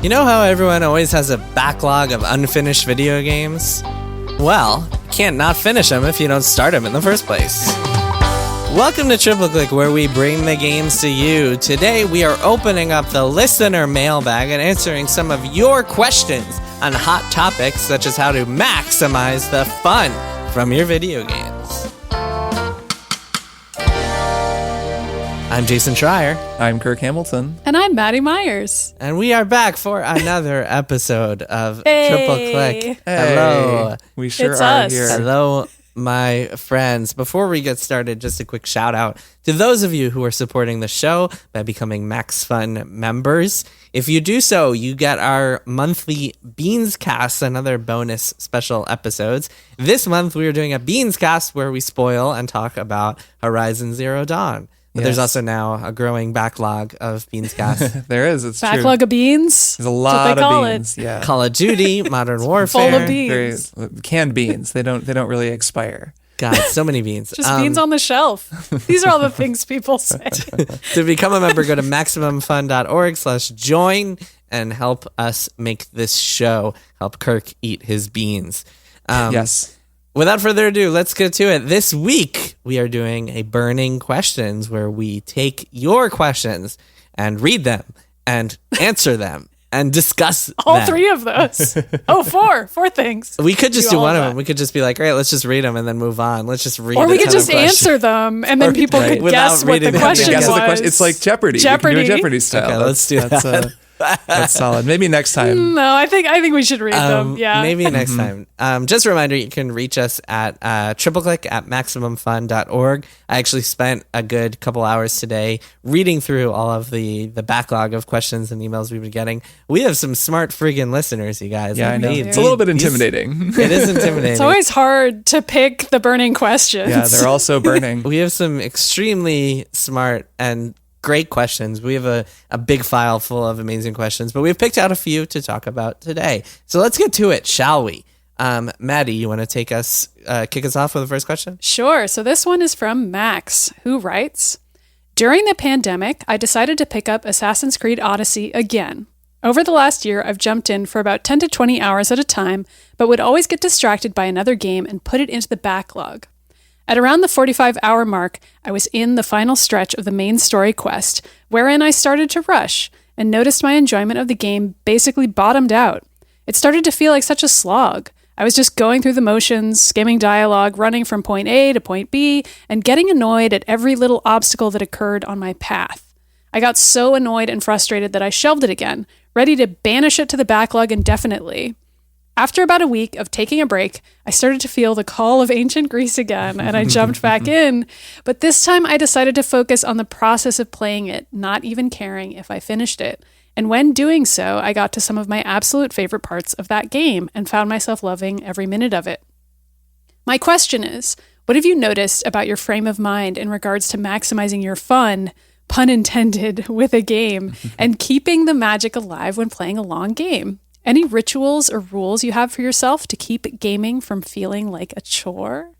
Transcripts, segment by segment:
You know how everyone always has a backlog of unfinished video games? Well, you can't not finish them if you don't start them in the first place. Welcome to Triple Click, where we bring the games to you. Today, we are opening up the listener mailbag and answering some of your questions on hot topics such as how to maximize the fun from your video games. I'm Jason Schreier. I'm Kirk Hamilton. And I'm Maddy Myers. And we are back for another episode of Hey. Triple Click. Hello. We sure It's are us. here. Hello, my friends. Before we get started, just a quick shout out to those of you who are supporting the show by becoming Max Fun members. If you do so, you get our monthly Beans Cast and other bonus special episodes. This month, we are doing a Beans Cast where we spoil and talk about Horizon Zero Dawn. But there's also now a growing backlog of Beans Cast. There is. It's Backlog true. of beans. There's a lot That's what of they call beans. it. Yeah. Call of Duty, Modern Warfare. Full of beans. Canned beans. They don't really expire. God, so many beans. Just beans on the shelf. These are all the things people say. To become a member, go to MaximumFun.org/join and help us make this show. Help Kirk eat his beans. Yes. Without further ado, let's get to it. This week, we are doing a Burning Questions where we take your questions and read them and answer them and discuss All them. three of those. Oh, four things. We could just do all one of that. them. We could just be like, all right, let's just read them and then move on. Let's just read Or we a could ton of just questions. answer them, and then people Right. could Without guess what reading the them. question Guess was. what the It's like Jeopardy. Jeopardy. We can do a Jeopardy style. Okay, let's do that. That's solid. Maybe next time. No, I think we should read them. Yeah. Maybe next time. Just a reminder, you can reach us at tripleclick@maximumfun.org. I actually spent a good couple hours today reading through all of the backlog of questions and emails we've been getting. We have some smart friggin' listeners, you guys. Yeah, I know. These- It's a little bit intimidating. It is intimidating. It's always hard to pick the burning questions. Yeah, they're also burning. We have some extremely smart and great questions. We have a big file full of amazing questions, but we've picked out a few to talk about today. So let's get to it, shall we? Maddy, you want to kick us off with the first question? Sure. So this one is from Max, who writes, during the pandemic, I decided to pick up Assassin's Creed Odyssey again. Over the last year, I've jumped in for about 10 to 20 hours at a time, but would always get distracted by another game and put it into the backlog. At around the 45-hour mark, I was in the final stretch of the main story quest, wherein I started to rush and noticed my enjoyment of the game basically bottomed out. It started to feel like such a slog. I was just going through the motions, skimming dialogue, running from point A to point B, and getting annoyed at every little obstacle that occurred on my path. I got so annoyed and frustrated that I shelved it again, ready to banish it to the backlog indefinitely. After about a week of taking a break, I started to feel the call of ancient Greece again, and I jumped back in. But this time I decided to focus on the process of playing it, not even caring if I finished it. And when doing so, I got to some of my absolute favorite parts of that game and found myself loving every minute of it. My question is, what have you noticed about your frame of mind in regards to maximizing your fun, pun intended, with a game, and keeping the magic alive when playing a long game? Any rituals or rules you have for yourself to keep gaming from feeling like a chore?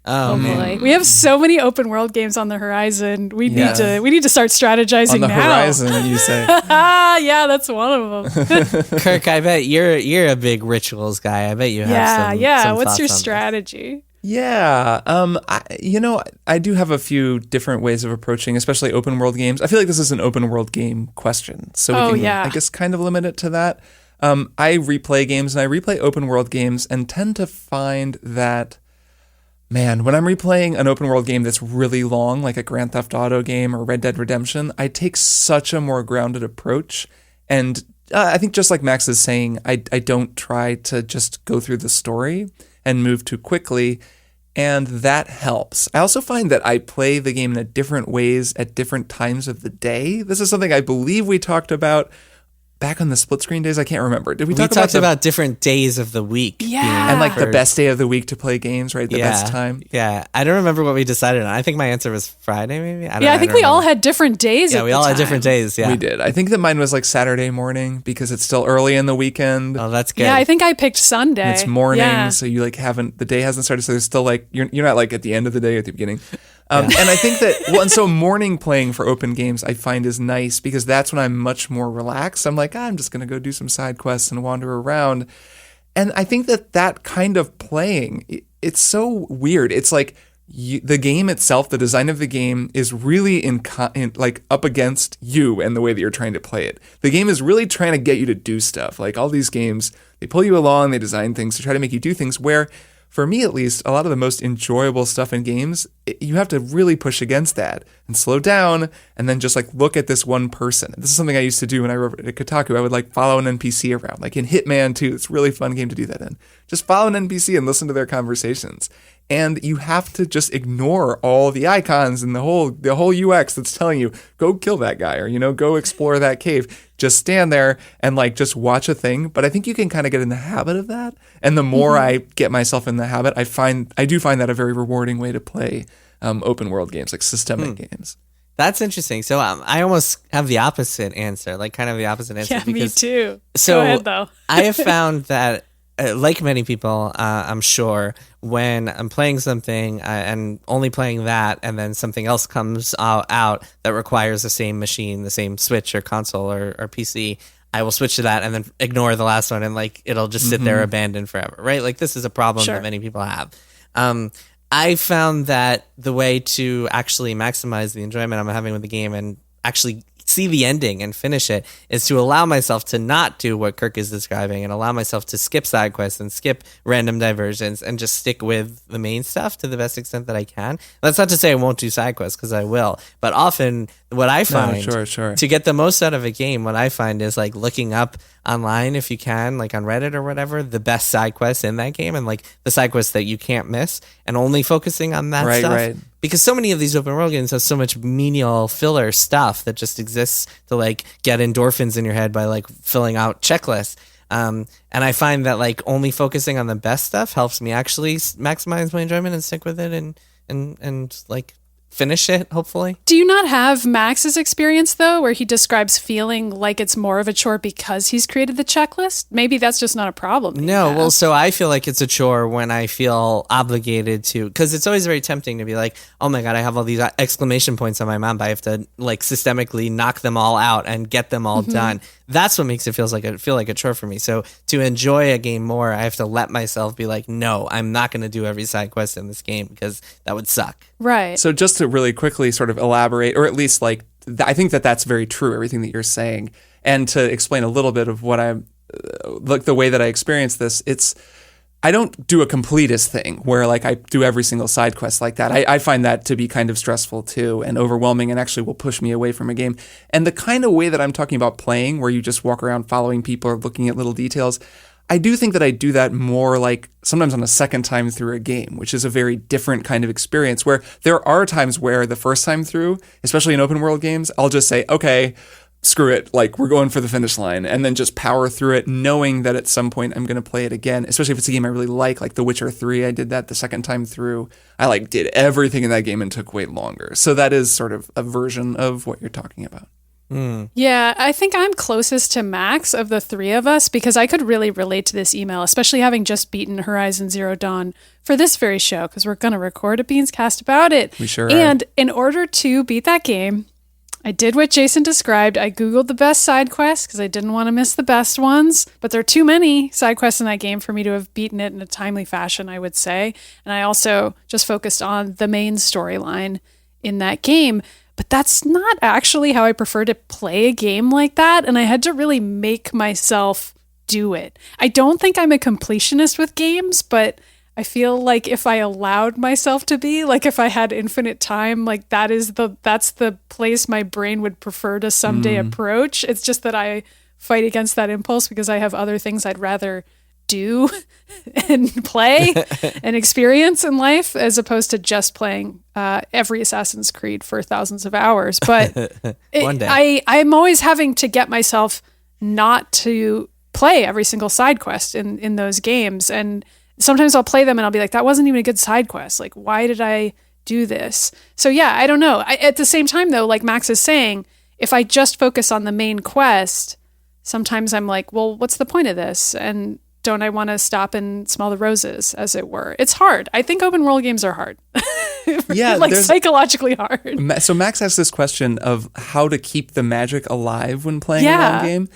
Oh, man. Boy, we have so many open world games on the horizon. We need to start strategizing On the now. horizon, you say. Yeah, that's one of them. Kirk, I bet you're a big rituals guy. I bet you have some What's thoughts your on this. strategy? Yeah. I do have a few different ways of approaching, especially open world games. I feel like this is an open world game question. So we can, I guess, kind of limit it to that. I replay games and I replay open world games and tend to find that, man, when I'm replaying an open world game that's really long, like a Grand Theft Auto game or Red Dead Redemption, I take such a more grounded approach. And I think just like Max is saying, I don't try to just go through the story and move too quickly. And that helps. I also find that I play the game in different ways at different times of the day. This is something I believe we talked about back on the split screen days. I can't remember. Did we talk talked about different days of the week? Yeah. and like the best day of the week to play games, right? The best time. Yeah. I don't remember what we decided on. I think my answer was Friday, maybe? I think we all had different days. Yeah, we all had different days. Yeah. We did. I think that mine was like Saturday morning because it's still early in the weekend. Oh, that's good. Yeah, I think I picked Sunday. And it's morning, Yeah. so you like the day hasn't started, so there's still like you're not like at the end of the day or at the beginning. And I think that, and so morning playing for open games I find is nice because that's when I'm much more relaxed. I'm like, I'm just going to go do some side quests and wander around. And I think that kind of playing, it's so weird. It's like the game itself, the design of the game is really like up against you and the way that you're trying to play it. The game is really trying to get you to do stuff. Like all these games, they pull you along, they design things to try to make you do things where, for me at least, a lot of the most enjoyable stuff in games, you have to really push against that and slow down and then just like look at this one person. This is something I used to do when I wrote at Kotaku. I would like follow an NPC around. Like in Hitman 2, it's a really fun game to do that in. Just follow an NPC and listen to their conversations. And you have to just ignore all the icons and the whole UX that's telling you, go kill that guy or, go explore that cave. Just stand there and like just watch a thing. But I think you can kind of get in the habit of that. And the more I get myself in the habit, I do find that a very rewarding way to play open world games, like systemic games. That's interesting. So I almost have the opposite answer, like kind of the opposite answer. Yeah, me too. So go ahead, though. I have found that, like many people, I'm sure, when I'm playing something and only playing that, and then something else comes out that requires the same machine, the same Switch or console or PC, I will switch to that and then ignore the last one, and like it'll just sit there abandoned forever, right? Like this is a problem that many people have. I found that the way to actually maximize the enjoyment I'm having with the game and actually see the ending and finish it is to allow myself to not do what Kirk is describing and allow myself to skip side quests and skip random diversions and just stick with the main stuff to the best extent that I can. That's not to say I won't do side quests, because I will, but often what I find to get the most out of a game, what I find is like looking up online, if you can, like on Reddit or whatever, the best side quests in that game and like the side quests that you can't miss, and only focusing on that stuff. Right. Because so many of these open world games have so much menial filler stuff that just exists to like get endorphins in your head by like filling out checklists. And I find that like only focusing on the best stuff helps me actually maximize my enjoyment and stick with it and like finish it, hopefully. Do you not have Max's experience, though, where he describes feeling like it's more of a chore because he's created the checklist? Maybe that's just not a problem. No, well, so I feel like it's a chore when I feel obligated to, because it's always very tempting to be like, oh my God, I have all these exclamation points on my map. I have to like systemically knock them all out and get them all done. That's what makes it feel like a chore for me. So to enjoy a game more, I have to let myself be like, no, I'm not going to do every side quest in this game because that would suck. Right. So just to really quickly sort of elaborate, or at least like, I think that's very true, everything that you're saying. And to explain a little bit of what I'm, like the way that I experience this, I don't do a completist thing where like I do every single side quest like that. I find that to be kind of stressful too and overwhelming, and actually will push me away from a game. And the kind of way that I'm talking about playing, where you just walk around following people or looking at little details, I do think that I do that more like sometimes on a second time through a game, which is a very different kind of experience, where there are times where the first time through, especially in open world games, I'll just say, okay, screw it, like we're going for the finish line, and then just power through it, knowing that at some point I'm going to play it again, especially if it's a game I really like The Witcher 3. I did that the second time through. I like did everything in that game and took way longer. So that is sort of a version of what you're talking about. Yeah, I think I'm closest to Max of the three of us, because I could really relate to this email, especially having just beaten Horizon Zero Dawn for this very show, because we're going to record a Beans Cast about it. We sure And in order to beat that game, I did what Jason described. I Googled the best side quests because I didn't want to miss the best ones. But there are too many side quests in that game for me to have beaten it in a timely fashion, I would say. And I also just focused on the main storyline in that game. But that's not actually how I prefer to play a game like that. And I had to really make myself do it. I don't think I'm a completionist with games, but I feel like if I allowed myself to be, like if I had infinite time, like that's the place my brain would prefer to someday approach. It's just that I fight against that impulse because I have other things I'd rather do and play and experience in life, as opposed to just playing every Assassin's Creed for thousands of hours. But One day. I'm always having to get myself not to play every single side quest in those games. And sometimes I'll play them and I'll be like, that wasn't even a good side quest. Like, why did I do this? So yeah, I don't know. At the same time though, like Max is saying, if I just focus on the main quest, sometimes I'm like, well, what's the point of this? And don't I want to stop and smell the roses, as it were? It's hard. I think open world games are hard. Yeah, like psychologically hard. So Max asked this question of how to keep the magic alive when playing a long game.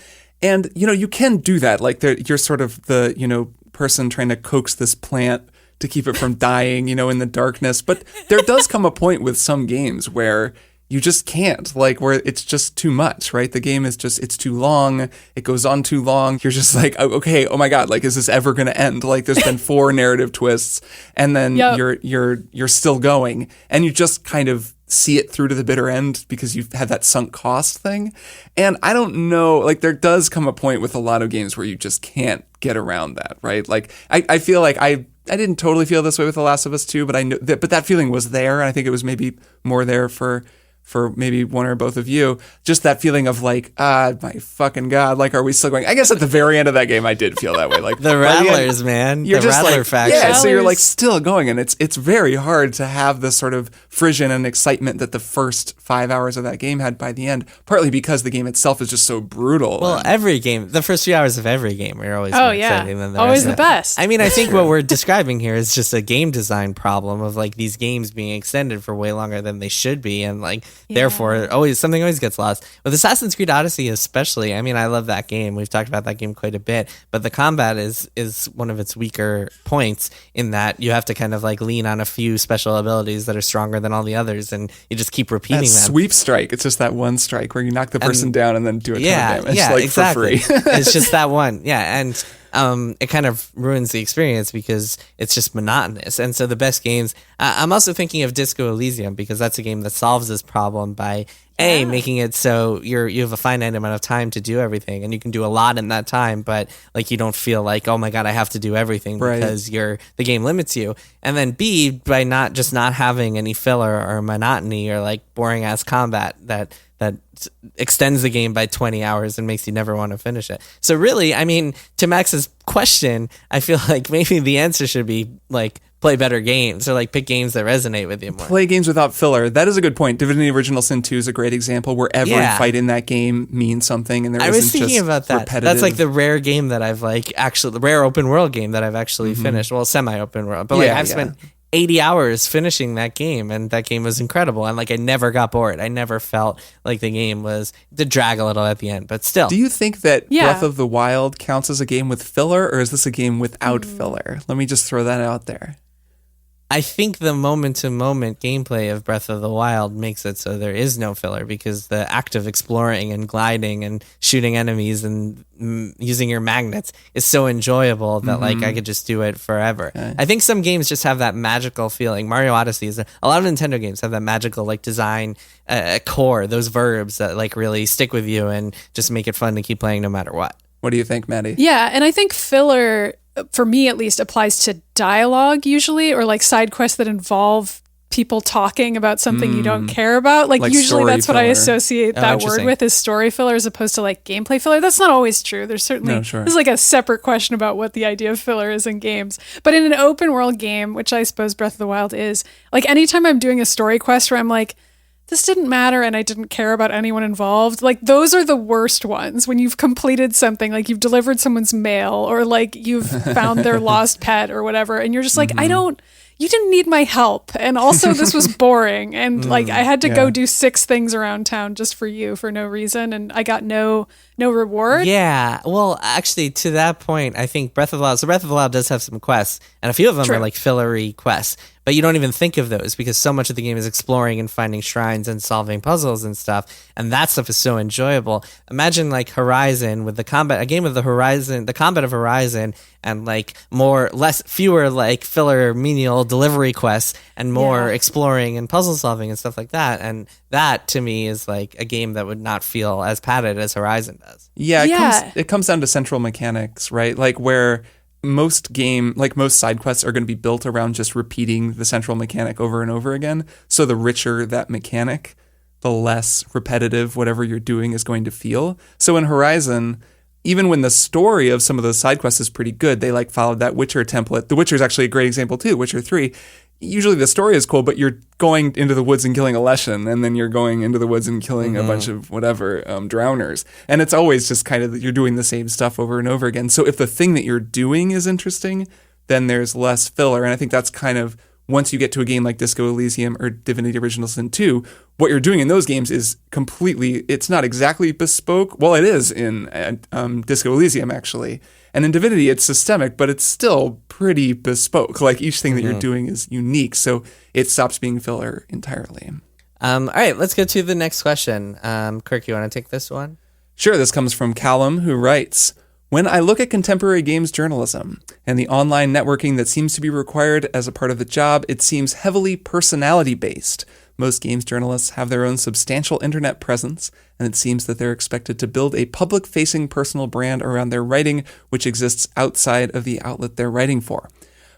And, you can do that. Like you're sort of the, person trying to coax this plant to keep it from dying, in the darkness. But there does come a point with some games where you just can't, like where it's just too much, right? The game is just, it's too long. It goes on too long. You're just like, okay, oh my God, like, is this ever going to end? Like there's been 4 narrative twists and then you're still going and you just kind of see it through to the bitter end because you've had that sunk cost thing. And I don't know, like there does come a point with a lot of games where you just can't get around that, right? Like I feel like I didn't totally feel this way with The Last of Us 2, but I knew that feeling was there. And I think it was maybe more there for maybe one or both of you, just that feeling of like, my fucking God, like, are we still going? I guess at the very end of that game, I did feel that way. Like the Rattlers, man, you're the just Rattler like, faction. yeah, so you're like still going, and it's very hard to have this sort of frisson and excitement that the first 5 hours of that game had by the end, partly because the game itself is just so brutal. Well, every game, the first few hours of every game are always more exciting than the always rest the best. I mean, I think what we're describing here is just a game design problem of like these games being extended for way longer than they should be, and like therefore something always gets lost. With Assassin's Creed Odyssey especially, I mean, I love that game. We've talked about that game quite a bit, but the combat is one of its weaker points in that you have to kind of like lean on a few special abilities that are stronger than all the others, and you just keep repeating them. Sweep strike. It's just that one strike where you knock the person down and then do a ton of damage, like exactly. for free. It's just that one. Yeah, and it kind of ruins the experience because it's just monotonous. And so the best games, I'm also thinking of Disco Elysium because that's a game that solves this problem by making it so you have a finite amount of time to do everything, and you can do a lot in that time, but like you don't feel like, oh my God, I have to do everything because the game limits you. And then B, by not having any filler or monotony or like boring ass combat that extends the game by 20 hours and makes you never want to finish it. So really, I mean, to Max's question, I feel like maybe the answer should be like play better games or like pick games that resonate with you more. Play games without filler. That is a good point. Divinity Original Sin 2 is a great example where every fight in that game means something, and I was thinking about that. Repetitive. That's like the rare game that I've the rare open world game that I've actually finished. Well, semi-open world, but I've spent 80 hours finishing that game, and that game was incredible, and like I never got bored. I never felt like the game did drag a little at the end, but still. Do you think that Breath of the Wild counts as a game with filler, or is this a game without filler? Let me just throw that out there. I think the moment-to-moment gameplay of Breath of the Wild makes it so there is no filler, because the act of exploring and gliding and shooting enemies and using your magnets is so enjoyable that like I could just do it forever. Okay. I think some games just have that magical feeling. Mario Odyssey a lot of Nintendo games have that magical like design core, those verbs that like really stick with you and just make it fun to keep playing no matter what. What do you think, Maddy? Yeah, and I think filler, for me at least, applies to dialogue usually, or like side quests that involve people talking about something you don't care about. Like usually that's what I associate that word with, is story filler as opposed to like gameplay filler. That's not always true. There's certainly, there's like a separate question about what the idea of filler is in games. But in an open world game, which I suppose Breath of the Wild is, like anytime I'm doing a story quest where I'm like, this didn't matter and I didn't care about anyone involved, like those are the worst ones. When you've completed something, like you've delivered someone's mail or like you've found their lost pet or whatever, and you're just like, you didn't need my help, and also this was boring, and like I had to go do 6 things around town just for you for no reason, and I got no reward. Yeah, well, actually, to that point, I think Breath of the Wild does have some quests, and a few of them are like fillery quests, but you don't even think of those because so much of the game is exploring and finding shrines and solving puzzles and stuff, and that stuff is so enjoyable. Imagine like Horizon with the combat, a game with the combat of Horizon, and like fewer like filler menial delivery quests and more exploring and puzzle solving and stuff like that. And that to me is like a game that would not feel as padded as Horizon does. Yeah, it comes down to central mechanics, right? Like where most side quests are going to be built around just repeating the central mechanic over and over again. So the richer that mechanic, the less repetitive whatever you're doing is going to feel. So in Horizon, even when the story of some of those side quests is pretty good, they like followed that Witcher template. The Witcher is actually a great example too, Witcher 3. usually the story is cool, but you're going into the woods and killing a Leshen, and then you're going into the woods and killing a bunch of whatever drowners. And it's always just kind of, you're doing the same stuff over and over again. So if the thing that you're doing is interesting, then there's less filler. And I think that's kind of, once you get to a game like Disco Elysium or Divinity Original Sin 2, what you're doing in those games is completely, it's not exactly bespoke. Well, it is in Disco Elysium, actually. And in Divinity, it's systemic, but it's still pretty bespoke. Like, each thing that you're doing is unique, so it stops being filler entirely. All right, let's get to the next question. Kirk, you want to take this one? Sure, this comes from Callum, who writes, when I look at contemporary games journalism and the online networking that seems to be required as a part of the job, it seems heavily personality-based. Most games journalists have their own substantial internet presence, and it seems that they're expected to build a public-facing personal brand around their writing, which exists outside of the outlet they're writing for.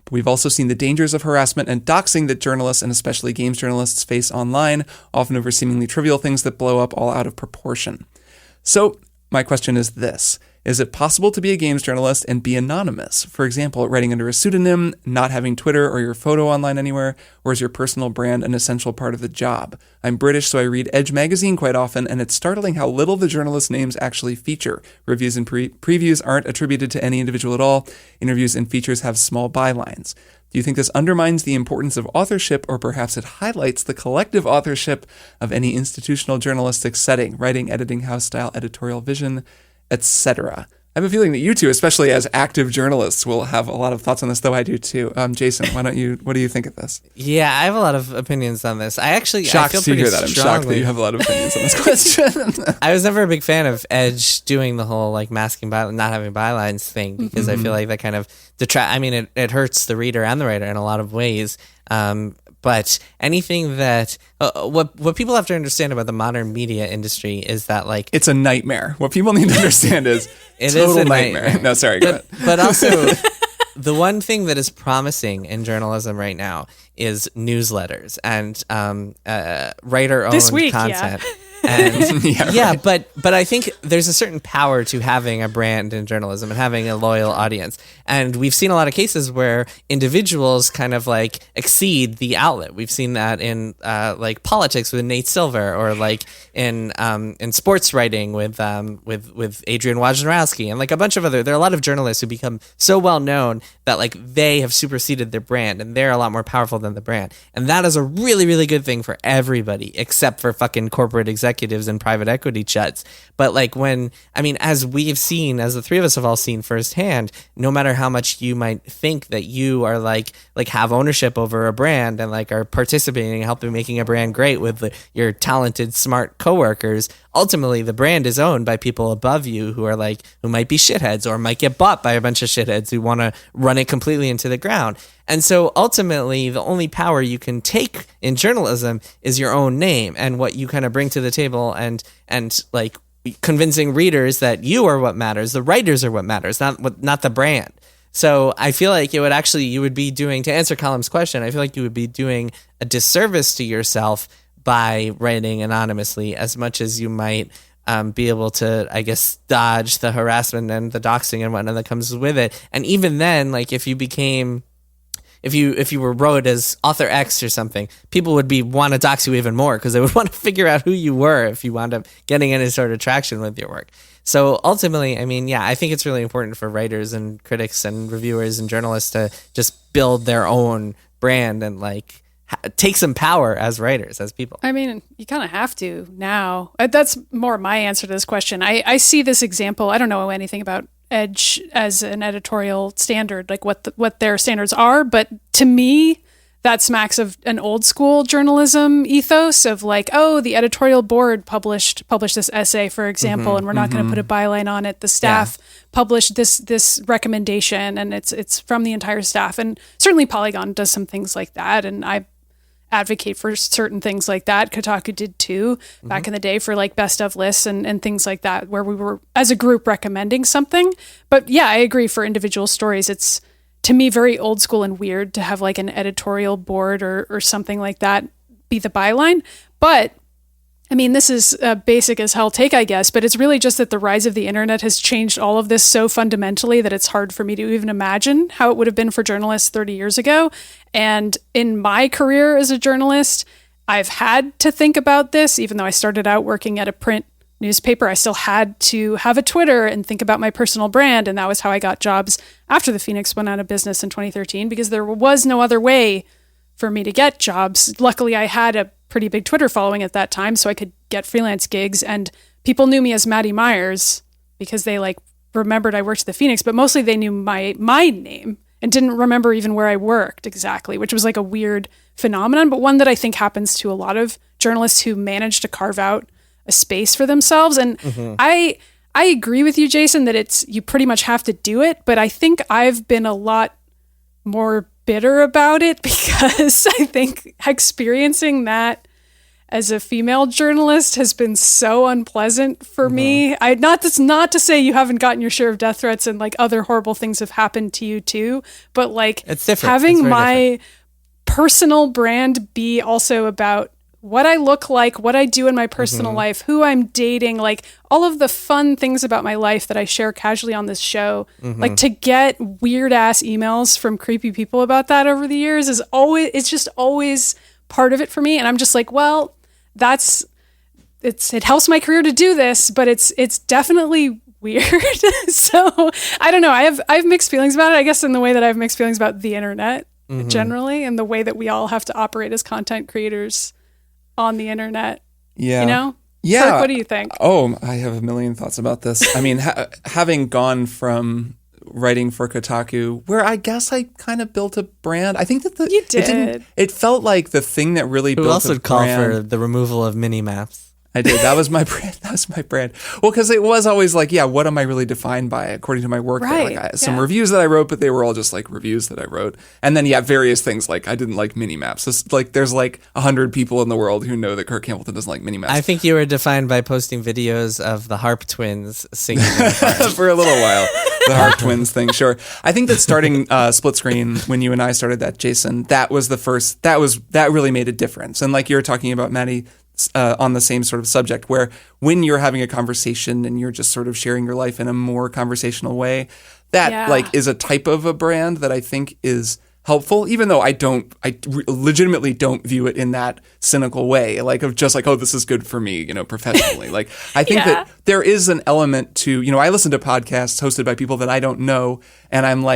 But we've also seen the dangers of harassment and doxing that journalists, and especially games journalists, face online, often over seemingly trivial things that blow up all out of proportion. So, my question is this. Is it possible to be a games journalist and be anonymous? For example, writing under a pseudonym, not having Twitter or your photo online anywhere, or is your personal brand an essential part of the job? I'm British, so I read Edge magazine quite often, and it's startling how little the journalist names actually feature. Reviews and previews aren't attributed to any individual at all. Interviews and features have small bylines. Do you think this undermines the importance of authorship, or perhaps it highlights the collective authorship of any institutional journalistic setting, writing, editing, house style, editorial vision, etc.? I have a feeling that you two, especially as active journalists, will have a lot of thoughts on this, though I do too. Jason, what do you think of this? Yeah, I have a lot of opinions on this. Shocked to hear that. I'm shocked that you have a lot of opinions on this question. I was never a big fan of Edge doing the whole like masking not having bylines thing, because I feel like that kind of it hurts the reader and the writer in a lot of ways. But anything that what people have to understand about the modern media industry is that like it's a nightmare. What people need to understand is it total is a nightmare. No, sorry, go ahead. But also the one thing that is promising in journalism right now is newsletters and writer-owned content. Yeah. And right. but I think there's a certain power to having a brand in journalism and having a loyal audience. And we've seen a lot of cases where individuals kind of like exceed the outlet. We've seen that in like politics with Nate Silver, or like in sports writing with Adrian Wojnarowski, and like a bunch of there are a lot of journalists who become so well known that like they have superseded their brand and they're a lot more powerful than the brand. And that is a really, really good thing for everybody except for fucking corporate executives and private equity chuds. But like as we've seen, as the three of us have all seen firsthand, no matter how much you might think that you are like have ownership over a brand and like are participating and helping making a brand great with your talented, smart coworkers, ultimately the brand is owned by people above you who might be shitheads or might get bought by a bunch of shitheads who want to run it completely into the ground. And so ultimately the only power you can take in journalism is your own name and what you kind of bring to the table, and like convincing readers that you are what matters, the writers are what matters, not the brand. So I feel like you would be doing, to answer Colum's question, I feel like you would be doing a disservice to yourself by writing anonymously, as much as you might be able to, I guess, dodge the harassment and the doxing and whatnot that comes with it. And even then, like if you were wrote as author X or something, people would want to dox you even more because they would want to figure out who you were if you wound up getting any sort of traction with your work. So ultimately, I think it's really important for writers and critics and reviewers and journalists to just build their own brand and like take some power as writers, as people. You kind of have to now. That's more my answer to this question. I see this example. I don't know anything about Edge as an editorial standard, like what their standards are, but to me that smacks of an old school journalism ethos of like, oh, the editorial board published this essay, for example, and we're not going to put a byline on it. The staff published this recommendation, and it's from the entire staff. And certainly Polygon does some things like that, and I advocate for certain things like that. Kotaku did too back in the day for like best of lists and things like that, where we were as a group recommending something. But yeah, I agree, for individual stories, it's to me very old school and weird to have like an editorial board or something like that be the byline. But I mean, this is a basic as hell take, I guess, but it's really just that the rise of the internet has changed all of this so fundamentally that it's hard for me to even imagine how it would have been for journalists 30 years ago. And in my career as a journalist, I've had to think about this, even though I started out working at a print newspaper. I still had to have a Twitter and think about my personal brand. And that was how I got jobs after the Phoenix went out of business in 2013, because there was no other way for me to get jobs. Luckily, I had a pretty big Twitter following at that time, so I could get freelance gigs, and people knew me as Maddy Myers because they remembered I worked at the Phoenix, but mostly they knew my name and didn't remember even where I worked exactly, which was a weird phenomenon, but one that I think happens to a lot of journalists who manage to carve out a space for themselves. And I agree with you, Jason, that you pretty much have to do it, but I think I've been a lot more bitter about it because I think experiencing that as a female journalist has been so unpleasant for me. That's not to say you haven't gotten your share of death threats and other horrible things have happened to you too, but it's different. Having my personal brand be also about what I look like, what I do in my personal life, who I'm dating, all of the fun things about my life that I share casually on this show, to get weird ass emails from creepy people about that over the years it's just always part of it for me. And I'm just well, it helps my career to do this, but it's definitely weird. So I don't know. I have mixed feelings about it, I guess, in the way that I have mixed feelings about the internet generally, and the way that we all have to operate as content creators on the internet. Yeah. Yeah. Kirk, what do you think? Oh, I have a million thoughts about this. I mean, having gone from writing for Kotaku, where I guess I kind of built a brand. I think that you did. It felt like the thing that really built a brand. Who else would call for the removal of mini maps? I did. That was my brand. Well, because it was always what am I really defined by according to my work? Right. I had some reviews that I wrote, but they were all just reviews that I wrote. And then various things I didn't like mini maps. There's 100 people in the world who know that Kirk Hamilton doesn't like mini maps. I think you were defined by posting videos of the Harp Twins singing for a little while. The Harp Twins thing, sure. I think that starting Split Screen when you and I started that, Jason, that was the first. That really made a difference. And you were talking about, Maddy, on the same sort of subject, where when you're having a conversation and you're just sort of sharing your life in a more conversational way, that is a type of a brand that I think is helpful, even though I legitimately don't view it in that cynical way, of just oh, this is good for me, professionally. I think that there is an element to, I listen to podcasts hosted by people that I don't know, and I'm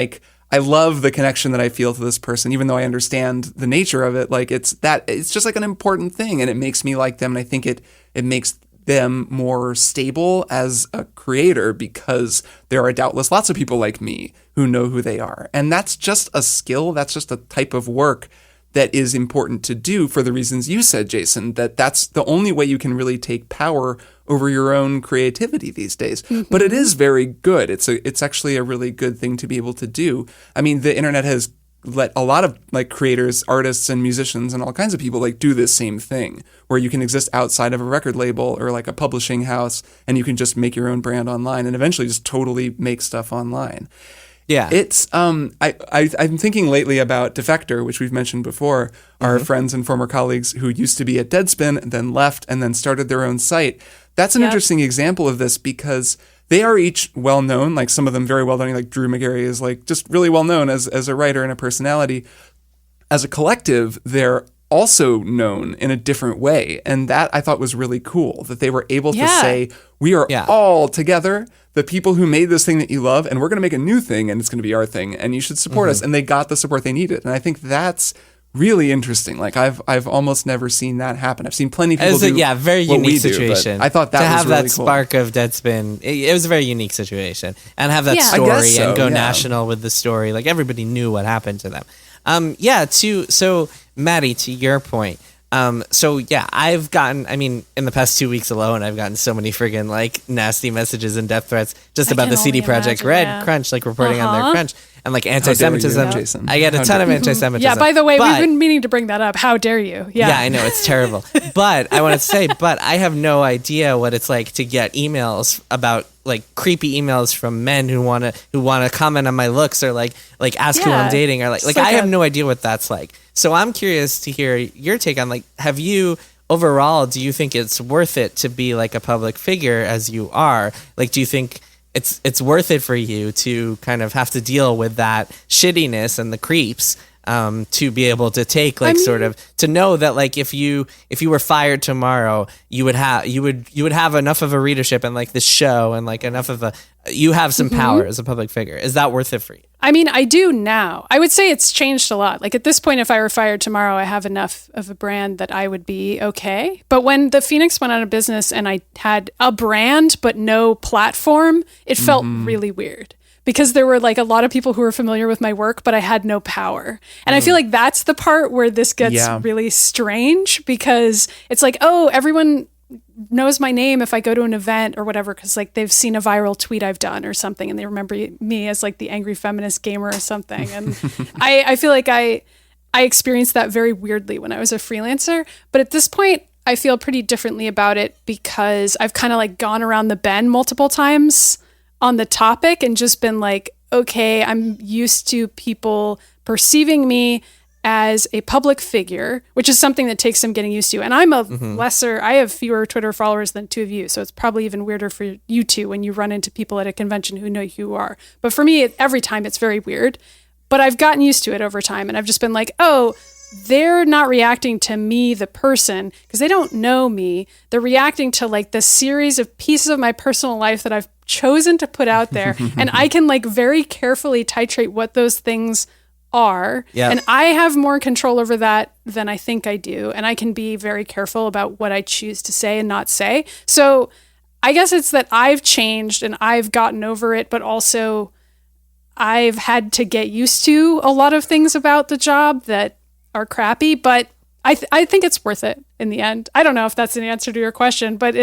I love the connection that I feel to this person, even though I understand the nature of it. It's just an important thing, and it makes me like them. And I think it makes them more stable as a creator, because there are doubtless lots of people like me who know who they are. And that's just a skill. That's just a type of work that is important to do for the reasons you said, Jason, that's the only way you can really take power over your own creativity these days. But it is very good. It's actually a really good thing to be able to do. I mean, the internet has let a lot of creators, artists, and musicians and all kinds of people do this same thing, where you can exist outside of a record label or a publishing house, and you can just make your own brand online and eventually just totally make stuff online. Yeah. It's I'm thinking lately about Defector, which we've mentioned before, our friends and former colleagues who used to be at Deadspin, then left, and then started their own site. That's an interesting example of this, because they are each well known, some of them very well known, Drew McGarry is just really well known as a writer and a personality. As a collective, they're also known in a different way. And that I thought was really cool, that they were able to say, we are all together, the people who made this thing that you love, and we're going to make a new thing, and it's going to be our thing, and you should support us. And they got the support they needed. And I think that's really interesting. I've almost never seen that happen. I've seen plenty of people do very what unique we situation. Do, I thought that to was have really that cool. Spark of Deadspin. It was a very unique situation, and have that story and go national with the story. Everybody knew what happened to them. So Maddy, to your point, I've gotten, in the past 2 weeks alone, I've gotten so many friggin' nasty messages and death threats just about the CD Projekt Red crunch, reporting on their crunch, and anti-Semitism. I get a ton of anti-Semitism. Yeah, by the way, we've been meaning to bring that up. How dare you? Yeah, I know, it's terrible. But I want to say, I have no idea what it's like to get emails about creepy emails from men who want to comment on my looks, or ask who I'm dating, or I have no idea what that's like. So I'm curious to hear your take on have you overall, do you think it's worth it to be like a public figure as you are? Like, do you think it's worth it for you to kind of have to deal with that shittiness and the creeps, to be able to take like sort of to know that like if you were fired tomorrow, you would have enough of a readership and like this show and like enough of you have some power as a public figure. Is that worth it for you? I mean, I do now. I would say it's changed a lot. Like at this point, if I were fired tomorrow, I have enough of a brand that I would be okay. But when the Phoenix went out of business and I had a brand but no platform, it felt really weird. Because there were like a lot of people who were familiar with my work, but I had no power. And I feel like that's the part where this gets really strange, because it's like, oh, everyone knows my name if I go to an event or whatever, because like they've seen a viral tweet I've done or something and they remember me as like the angry feminist gamer or something. And I feel like I experienced that very weirdly when I was a freelancer. But at this point, I feel pretty differently about it because I've kind of like gone around the bend multiple times on the topic and just been like, okay, I'm used to people perceiving me as a public figure, which is something that takes some getting used to. And I'm I have fewer Twitter followers than two of you. So it's probably even weirder for you two when you run into people at a convention who know who you are. But for me, every time it's very weird, but I've gotten used to it over time. And I've just been like, oh, they're not reacting to me, the person, because they don't know me. They're reacting to like the series of pieces of my personal life that I've chosen to put out there. And I can like very carefully titrate what those things are. Yep. And I have more control over that than I think I do. And I can be very careful about what I choose to say and not say. So I guess it's that I've changed and I've gotten over it, but also I've had to get used to a lot of things about the job that are crappy, but I think it's worth it in the end. I don't know if that's an answer to your question, but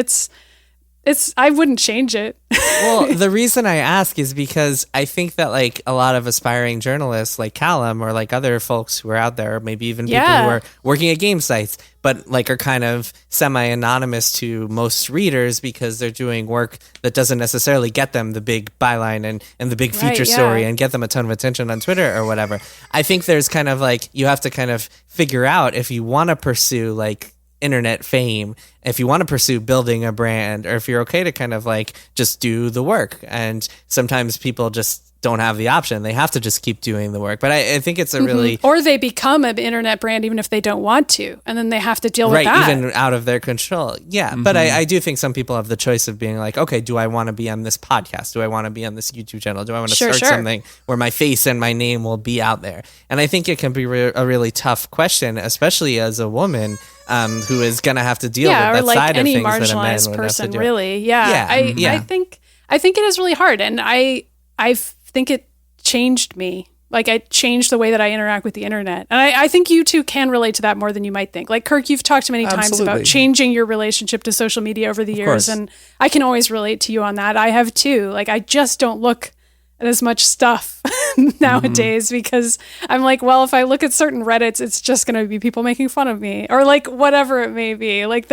I wouldn't change it. Well, the reason I ask is because I think that like a lot of aspiring journalists like Callum or like other folks who are out there, maybe even people who are working at game sites, but like are kind of semi-anonymous to most readers because they're doing work that doesn't necessarily get them the big byline and the big feature story and get them a ton of attention on Twitter or whatever. I think there's kind of like, you have to kind of figure out if you want to pursue like internet fame, if you want to pursue building a brand, or if you're okay to kind of like just do the work. And sometimes people just don't have the option. They have to just keep doing the work. But I think it's a really... Or they become an internet brand even if they don't want to. And then they have to deal with that. Even out of their control. Yeah. But I do think some people have the choice of being like, okay, do I want to be on this podcast? Do I want to be on this YouTube channel? Do I want to start something where my face and my name will be out there? And I think it can be a really tough question, especially as a woman who is going to have to deal with that like side of things that a man would have to do. Really. I think it is really hard. And I think it changed me. Like, I changed the way that I interact with the internet. And I think you two can relate to that more than you might think. Like, Kirk, you've talked many times about changing your relationship to social media over the years. And I can always relate to you on that. I have too. Like, I just don't look at as much stuff nowadays because I'm like, well, if I look at certain Reddits, it's just going to be people making fun of me or like whatever it may be. Like,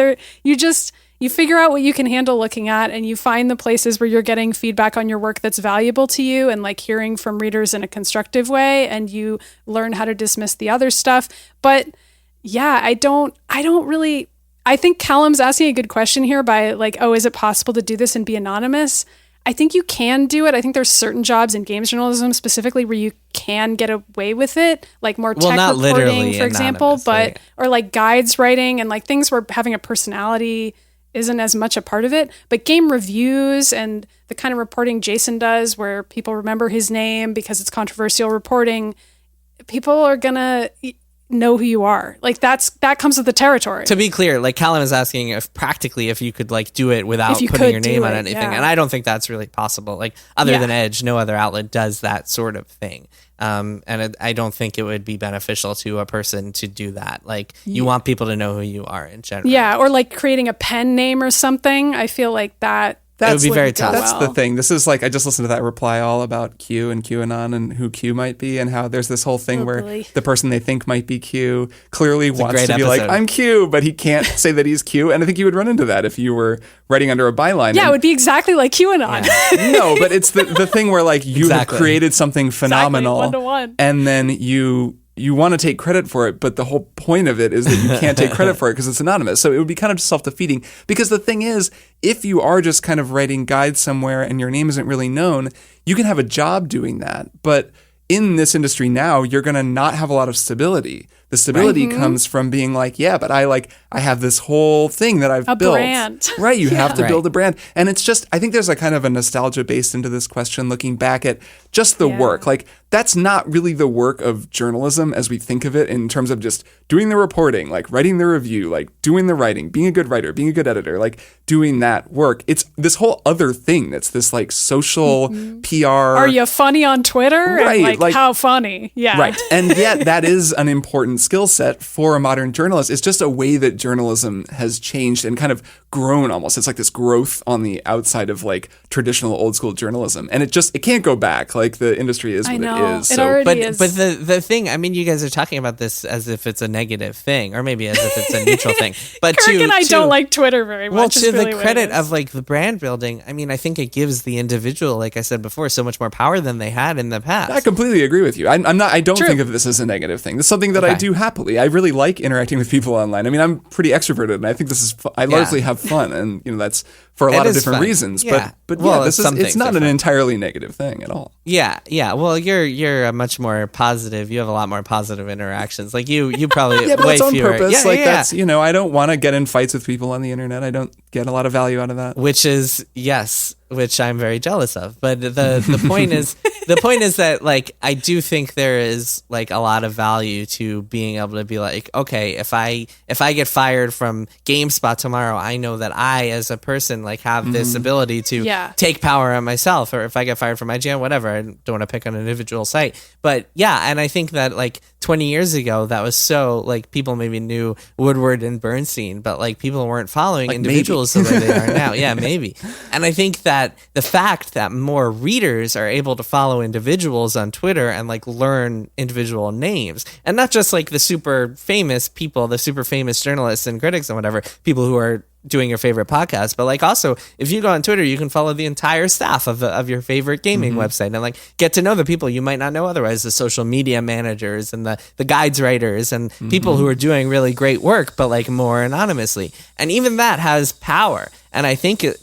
you figure out what you can handle looking at, and you find the places where you're getting feedback on your work that's valuable to you and like hearing from readers in a constructive way, and you learn how to dismiss the other stuff. But yeah, I think Callum's asking a good question here by like, oh, is it possible to do this and be anonymous? I think you can do it. I think there's certain jobs in games journalism specifically where you can get away with it, like more tech reporting, for example, but or like guides writing and like things where having a personality isn't as much a part of it. But game reviews and the kind of reporting Jason does where people remember his name because it's controversial reporting, people are gonna know who you are. Like that comes with the territory. To be clear, like Callum is asking if you could like do it without putting your name on anything. Yeah. And I don't think that's really possible. Like other than Edge, no other outlet does that sort of thing. And I don't think it would be beneficial to a person to do that. Like you want people to know who you are in general. Yeah. Or like creating a pen name or something. I feel like that would be very tough. That's the thing. This is like, I just listened to that reply all about Q and QAnon and who Q might be and how there's this whole thing where the person they think might be Q clearly wants to be like, I'm Q, but he can't say that he's Q. And I think you would run into that if you were writing under a byline. Yeah, it would be exactly like QAnon. Yeah. No, but it's the thing where like you have created something phenomenal one-to-one. and then you you want to take credit for it, but the whole point of it is that you can't take credit for it because it's anonymous. So it would be kind of self-defeating, because the thing is, if you are just kind of writing guides somewhere and your name isn't really known, you can have a job doing that. But in this industry now, you're going to not have a lot of stability. The stability comes from being like, yeah, but I have this whole thing that I've built. Brand. Right. You have to build a brand. And it's just, I think there's a kind of a nostalgia based into this question, looking back at just the work. Like, that's not really the work of journalism as we think of it, in terms of just doing the reporting, like writing the review, like doing the writing, being a good writer, being a good editor, like doing that work. It's this whole other thing that's this like social PR. Are you funny on Twitter? Right. And like how funny. Yeah. Right. And yet that is an important skill set for a modern journalist. It's just a way that journalism has changed and kind of grown almost. It's like this growth on the outside of like traditional old school journalism. And it can't go back. Like, the industry is what it is. It already is. But the thing, I mean, you guys are talking about this as if it's a negative thing, or maybe as if it's a neutral thing. But Kirk and I don't like Twitter very much. Well, to really the credit of like the brand building, I mean, I think it gives the individual, like I said before, so much more power than they had in the past. I completely agree with you. I don't think of this as a negative thing. This is something that I do happily. I really like interacting with people online. I mean, I'm pretty extroverted, and I think this is, I largely have fun, and that's for a lot of different reasons. Yeah. But well, it's not an entirely negative thing at all. Yeah. Well, you're a much more positive. You have a lot more positive interactions. Like you probably but way it's on fewer. purpose. That's I don't want to get in fights with people on the internet. I don't get a lot of value out of that. Which I'm very jealous of. But the point is that like I do think there is like a lot of value to being able to be like, okay, if I get fired from GameSpot tomorrow, I know that I as a person like have this ability to take power on myself. Or if I get fired from IGN, whatever, I don't want to pick on an individual site. But yeah, and I think that like 20 years ago, that was so like people maybe knew Woodward and Bernstein, but like people weren't following like individuals the way they are now. Yeah, maybe. And I think that the fact that more readers are able to follow individuals on Twitter and like learn individual names, and not just like the super famous people, the super famous journalists and critics and whatever, people who are doing your favorite podcast, but like also if you go on Twitter, you can follow the entire staff of your favorite gaming website and like get to know the people you might not know otherwise, the social media managers and the guides writers and people who are doing really great work, but like more anonymously. And even that has power. And I think it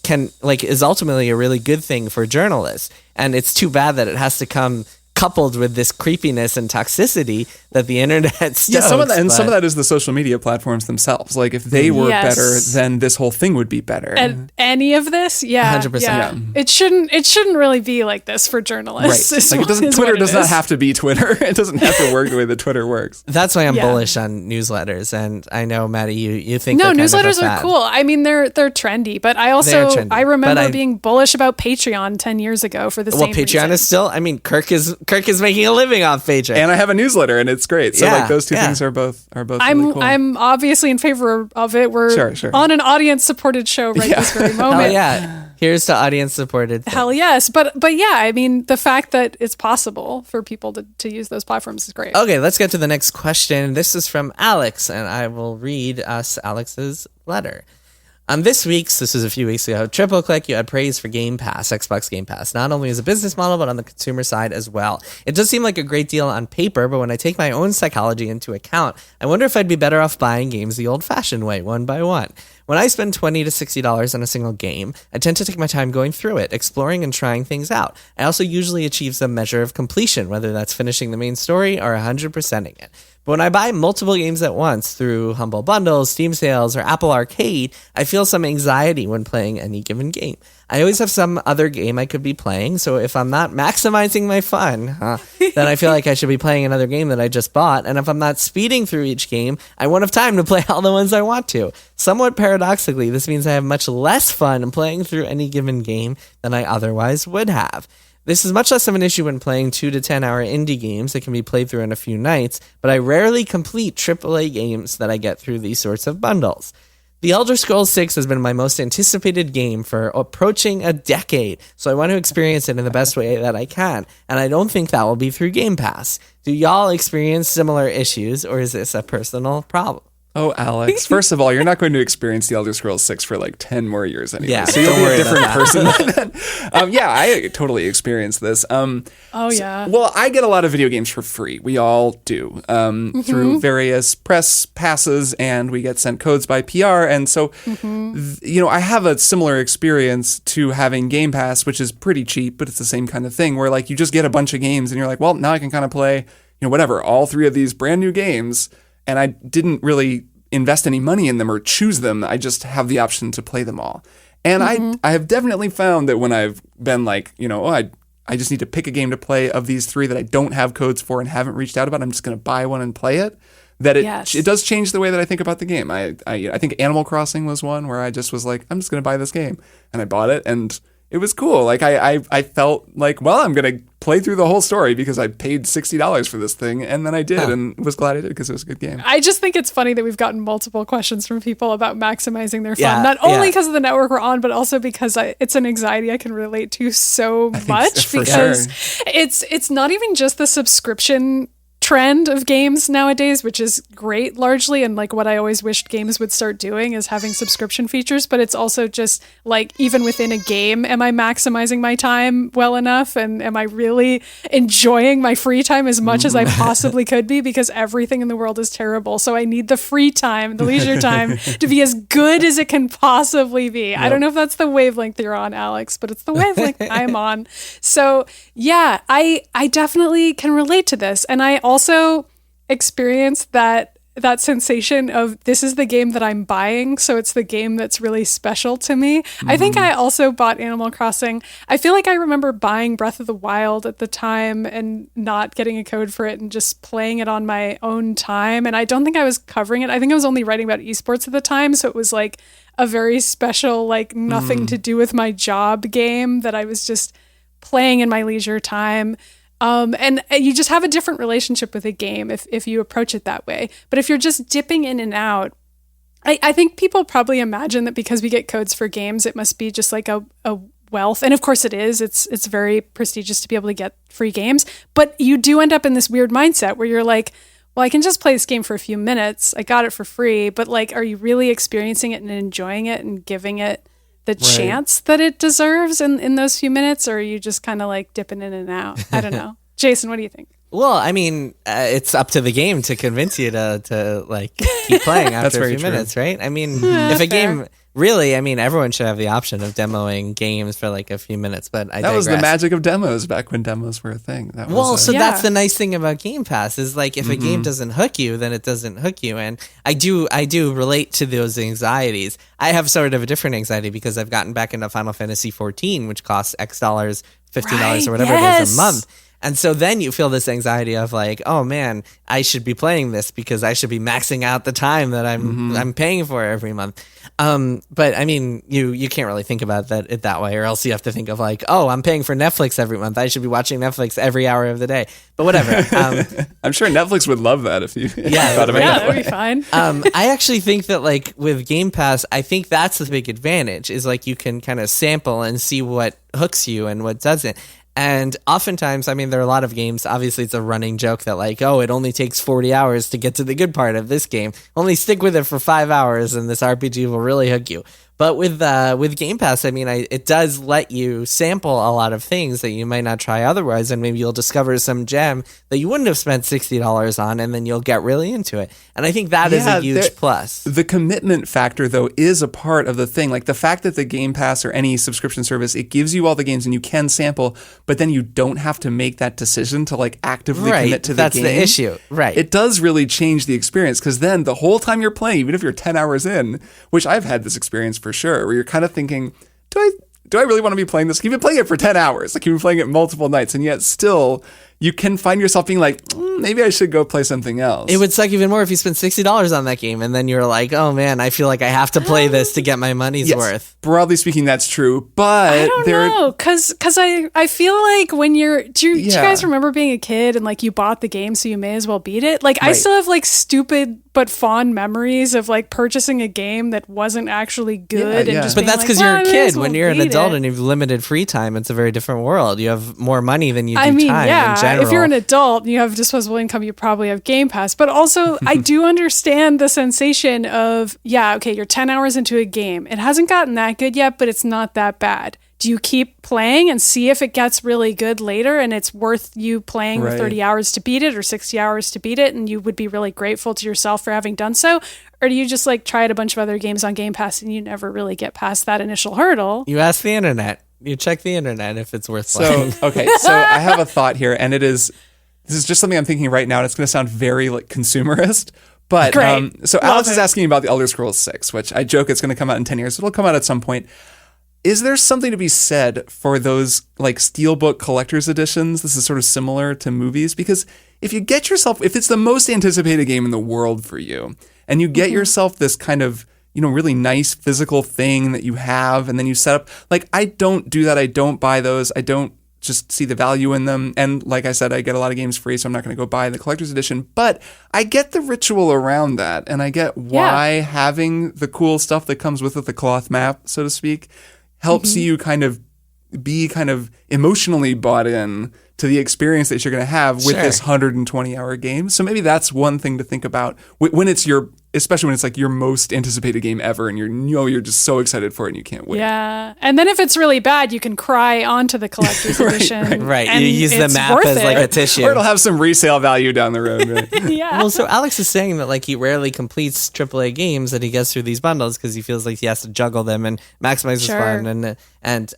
is ultimately a really good thing for journalists. And it's too bad that it has to come coupled with this creepiness and toxicity that the internet stokes. Yeah, some of that is the social media platforms themselves. Like, if they were better, then this whole thing would be better. And any of this, 100%. Yeah. It shouldn't really be like this for journalists. Right. Like, Twitter does not have to be Twitter. It doesn't have to work the way that Twitter works. That's why I'm bullish on newsletters. And I know, Maddy, you think no, newsletters are cool. I mean, they're trendy, but I remember being bullish about Patreon 10 years ago for the same reason. Well, Patreon is still. I mean, Kirk is making a living off Patreon, and I have a newsletter, and it's great. So like those two things are both really cool. I'm obviously in favor of it. We're on an audience supported show this very moment. Oh yeah, here's to audience supported. Hell yes, but yeah, I mean the fact that it's possible for people to use those platforms is great. Okay, let's get to the next question. This is from Alex, and I will read us Alex's letter. On this was a few weeks ago, Triple Click, you had praise for Game Pass, Xbox Game Pass, not only as a business model, but on the consumer side as well. It does seem like a great deal on paper, but when I take my own psychology into account, I wonder if I'd be better off buying games the old-fashioned way, one by one. When I spend $20 to $60 on a single game, I tend to take my time going through it, exploring and trying things out. I also usually achieve some measure of completion, whether that's finishing the main story or 100%ing it. But when I buy multiple games at once through Humble Bundles, Steam sales, or Apple Arcade, I feel some anxiety when playing any given game. I always have some other game I could be playing, so if I'm not maximizing my fun, then I feel like I should be playing another game that I just bought, and if I'm not speeding through each game, I won't have time to play all the ones I want to. Somewhat paradoxically, this means I have much less fun playing through any given game than I otherwise would have. This is much less of an issue when playing 2 to 10 hour indie games that can be played through in a few nights, but I rarely complete AAA games that I get through these sorts of bundles. The Elder Scrolls 6 has been my most anticipated game for approaching a decade, so I want to experience it in the best way that I can, and I don't think that will be through Game Pass. Do y'all experience similar issues, or is this a personal problem? Oh, Alex. First of all, you're not going to experience The Elder Scrolls 6 for like 10 more years anyway. Yeah, so you'll don't be worry a different about person by then. Yeah, I totally experienced this. Well, I get a lot of video games for free. We all do. Through various press passes, and we get sent codes by PR. And so, I have a similar experience to having Game Pass, which is pretty cheap, but it's the same kind of thing where like you just get a bunch of games and you're like, well, now I can kind of play, whatever, all 3 of these brand new games. And I didn't really invest any money in them or choose them. I just have the option to play them all. And I have definitely found that when I've been like, I just need to pick a game to play of these 3 that I don't have codes for and haven't reached out about, I'm just going to buy one and play it, that it does change the way that I think about the game. I think Animal Crossing was one where I just was like, I'm just going to buy this game. And I bought it, and it was cool. Like I felt like, well, I'm going to play through the whole story because I paid $60 for this thing. And then I did and was glad I did because it was a good game. I just think it's funny that we've gotten multiple questions from people about maximizing their fun. Not only because of the network we're on, but also because it's an anxiety I can relate to so much because it's not even just the subscription trend of games nowadays, which is great largely, and like what I always wished games would start doing is having subscription features, but it's also just like even within a game, am I maximizing my time well enough, and am I really enjoying my free time as much as I possibly could be, because everything in the world is terrible, so I need the free time, the leisure time to be as good as it can possibly be. I don't know if that's the wavelength you're on, Alex, but it's the wavelength I'm on. So yeah, I definitely can relate to this, and I also experienced that sensation of this is the game that I'm buying, so it's the game that's really special to me. I think I also bought Animal Crossing. I feel like I remember buying Breath of the Wild at the time and not getting a code for it and just playing it on my own time. And I don't think I was covering it. I think I was only writing about esports at the time, so it was like a very special, like nothing to do with my job game that I was just playing in my leisure time. And you just have a different relationship with a game if you approach it that way. But if you're just dipping in and out, I think people probably imagine that because we get codes for games, it must be just like a wealth. And of course it is. It's very prestigious to be able to get free games. But you do end up in this weird mindset where you're like, well, I can just play this game for a few minutes. I got it for free. But like, are you really experiencing it and enjoying it and giving it the chance that it deserves in those few minutes, or are you just kind of like dipping in and out? I don't know. Jason, what do you think? Well, I mean, it's up to the game to convince you to like keep playing after a few minutes, right? I mean, if a game really, I mean, everyone should have the option of demoing games for like a few minutes, but that was the magic of demos back when demos were a thing. That's the nice thing about Game Pass is like if a game doesn't hook you, then it doesn't hook you. And I do relate to those anxieties. I have sort of a different anxiety because I've gotten back into Final Fantasy 14, which costs X dollars, $15 or whatever it is a month. And so then you feel this anxiety of like, oh man, I should be playing this because I should be maxing out the time that I'm paying for every month. But I mean, you can't really think about it that way, or else you have to think of like, oh, I'm paying for Netflix every month. I should be watching Netflix every hour of the day. But whatever. I'm sure Netflix would love that if you thought about it that would be fine. I actually think that like with Game Pass, I think that's the big advantage is like you can kind of sample and see what hooks you and what doesn't. And oftentimes, I mean, there are a lot of games, obviously it's a running joke that like, oh, it only takes 40 hours to get to the good part of this game. Only stick with it for 5 hours and this RPG will really hook you. But with Game Pass, I mean, it does let you sample a lot of things that you might not try otherwise, and maybe you'll discover some gem that you wouldn't have spent $60 on, and then you'll get really into it. And I think that is a huge plus. The commitment factor, though, is a part of the thing. Like the fact that the Game Pass or any subscription service, it gives you all the games and you can sample, but then you don't have to make that decision to like actively commit to the game. That's the issue. Right. It does really change the experience because then the whole time you're playing, even if you're 10 hours in, which I've had this experience for sure, where you're kind of thinking, do I really want to be playing this? You've been playing it for 10 hours. Like you've been playing it multiple nights, and yet still you can find yourself being like, maybe I should go play something else. It would suck even more if you spent $60 on that game and then you're like, oh man, I feel like I have to play this to get my money's worth. Broadly speaking, that's true, but I don't know, because I feel like when do you guys remember being a kid and like you bought the game so you may as well beat it? Like I still have like stupid but fond memories of like purchasing a game that wasn't actually good and just but that's because you're a kid. When you're an adult and and you've limited free time, it's a very different world. You have more money than you do time in general. general. if you're an adult and you have disposable income, you probably have Game Pass. But also, I do understand the sensation of, okay, you're 10 hours into a game. It hasn't gotten that good yet, but it's not that bad. Do you keep playing and see if it gets really good later and it's worth you playing 30 hours to beat it or 60 hours to beat it and you would be really grateful to yourself for having done so? Or do you just like try out a bunch of other games on Game Pass and you never really get past that initial hurdle? You ask the internet. You check the internet if it's worth playing. So I have a thought here, and this is just something I'm thinking right now, and it's going to sound very like consumerist. But so Alex is asking about the Elder Scrolls 6, which I joke it's going to come out in 10 years. It'll come out at some point. Is there something to be said for those like steelbook collector's editions? This is sort of similar to movies, because if it's the most anticipated game in the world for you, and you get yourself this kind of, really nice physical thing that you have, and then you set up, like, I don't do that. I don't buy those. I don't just see the value in them. And like I said, I get a lot of games free, so I'm not going to go buy the collector's edition, but I get the ritual around that. And I get why having the cool stuff that comes with it, the cloth map, so to speak, helps you kind of be kind of emotionally bought in to the experience that you're going to have with this 120-hour game. So maybe that's one thing to think about when it's especially when it's like your most anticipated game ever and you're just so excited for it and you can't wait. Yeah. And then if it's really bad, you can cry onto the collector's edition. Right. You use the map as like a tissue. Or it'll have some resale value down the road. Right? Yeah. Well, so Alex is saying that like he rarely completes AAA games, that he gets through these bundles because he feels like he has to juggle them and maximize his fun and